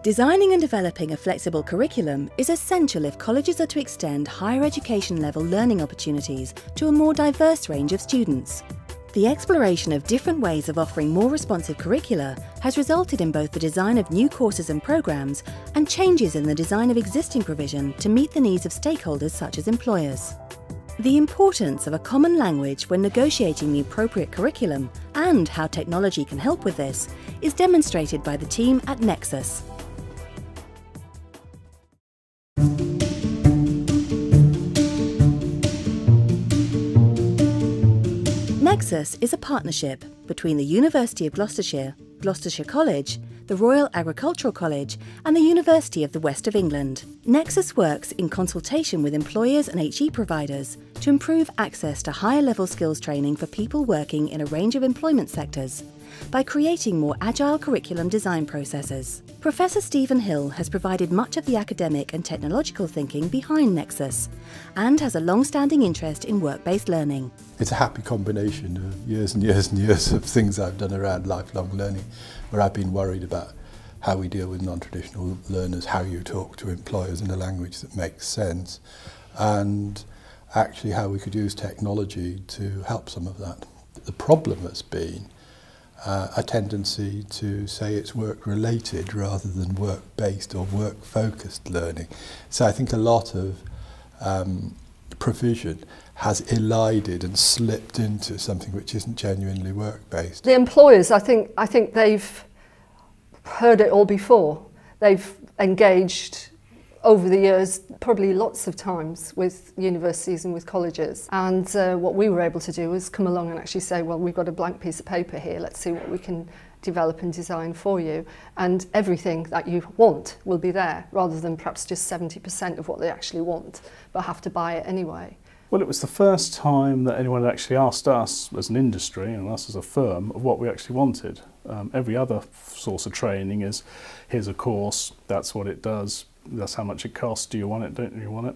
Designing and developing a flexible curriculum is essential if colleges are to extend higher education level learning opportunities to a more diverse range of students. The exploration of different ways of offering more responsive curricula has resulted in both the design of new courses and programmes and changes in the design of existing provision to meet the needs of stakeholders such as employers. The importance of a common language when negotiating the appropriate curriculum and how technology can help with this is demonstrated by the team at Nexus. Nexus is a partnership between the University of Gloucestershire, Gloucestershire College, the Royal Agricultural College and the University of the West of England. Nexus works in consultation with employers and HE providers to improve access to higher level skills training for people working in a range of employment sectors by creating more agile curriculum design processes. Professor Stephen Hill has provided much of the academic and technological thinking behind Nexus and has a long-standing interest in work-based learning. It's a happy combination of years and years and years of things I've done around lifelong learning, where I've been worried about how we deal with non-traditional learners, how you talk to employers in a language that makes sense, and actually how we could use technology to help some of that. The problem has been a tendency to say it's work-related rather than work-based or work-focused learning. So I think a lot of provision has elided and slipped into something which isn't genuinely work-based. The employers, I think they've heard it all before. They've engaged over the years, probably lots of times, with universities and with colleges. And what we were able to do was come along and actually say, well, we've got a blank piece of paper here, let's see what we can develop and design for you. And everything that you want will be there, rather than perhaps just 70% of what they actually want, but have to buy it anyway. Well, it was the first time that anyone had actually asked us as an industry and us as a firm of what we actually wanted. Every other source of training is, here's a course, that's what it does, that's how much it costs, do you want it, don't you want it?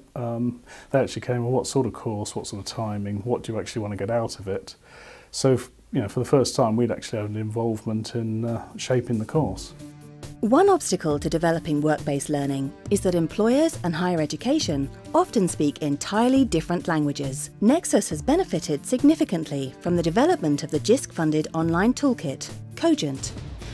They actually came, well, what sort of course, what sort of timing, what do you actually want to get out of it? So, you know, for the first time we'd actually had an involvement in shaping the course. One obstacle to developing work-based learning is that employers and higher education often speak entirely different languages. Nexus has benefited significantly from the development of the Jisc-funded online toolkit, Cogent,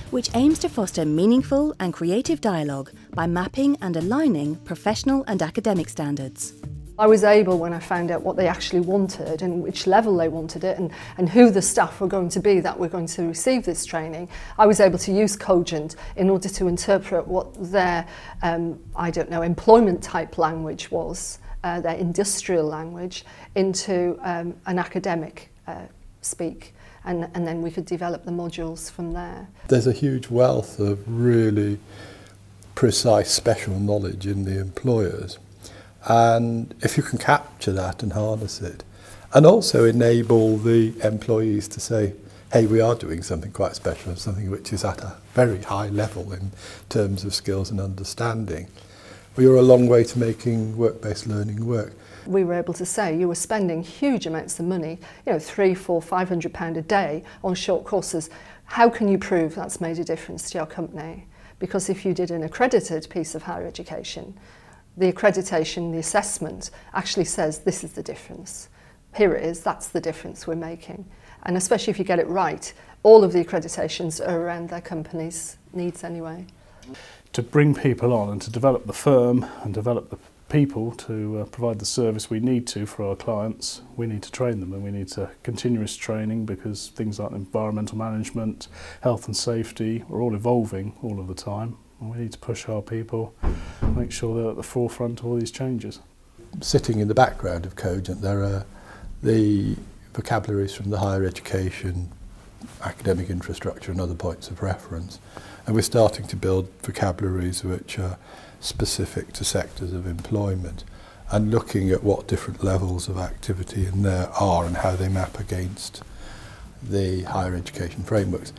which aims to foster meaningful and creative dialogue by mapping and aligning professional and academic standards. I was able, when I found out what they actually wanted and which level they wanted it and who the staff were going to be that were going to receive this training, I was able to use Cogent in order to interpret what their, I don't know, employment type language was, their industrial language, into an academic speak. And then we could develop the modules from there. There's a huge wealth of really precise special knowledge in the employers. And if you can capture that and harness it, and also enable the employees to say, hey, we are doing something quite special, something which is at a very high level in terms of skills and understanding, we are a long way to making work-based learning work. We were able to say you were spending huge amounts of money, you know, £300, £400, £500 a day on short courses. How can you prove that's made a difference to your company? Because if you did an accredited piece of higher education, the accreditation, the assessment actually says this is the difference. Here it is, that's the difference we're making. And especially if you get it right, all of the accreditations are around their company's needs anyway. To bring people on and to develop the firm and develop the people to provide the service we need to for our clients, we need to train them, and we need to continuous training, because things like environmental management, health and safety are all evolving all of the time. And we need to push our people, make sure they're at the forefront of all these changes. Sitting in the background of Cogent, there are the vocabularies from the higher education, academic infrastructure and other points of reference. And we're starting to build vocabularies which are specific to sectors of employment, and looking at what different levels of activity in there are and how they map against the higher education frameworks.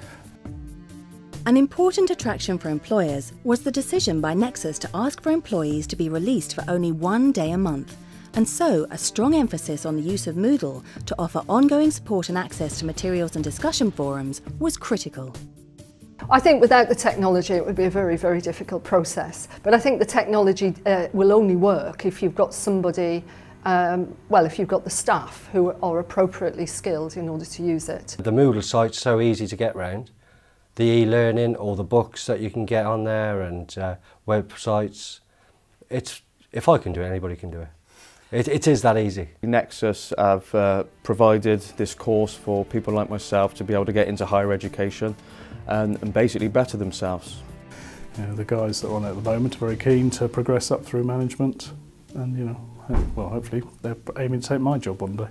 An important attraction for employers was the decision by Nexus to ask for employees to be released for only 1 day a month, and so a strong emphasis on the use of Moodle to offer ongoing support and access to materials and discussion forums was critical. I think without the technology it would be a very, very difficult process. But I think the technology will only work if you've got somebody, if you've got the staff who are appropriately skilled in order to use it. The Moodle site's so easy to get round. The e-learning, all the books that you can get on there and websites. If I can do it, anybody can do it. It is that easy. Nexus have provided this course for people like myself to be able to get into higher education and basically better themselves. You know, the guys that are on it at the moment are very keen to progress up through management, and hopefully they're aiming to take my job one day.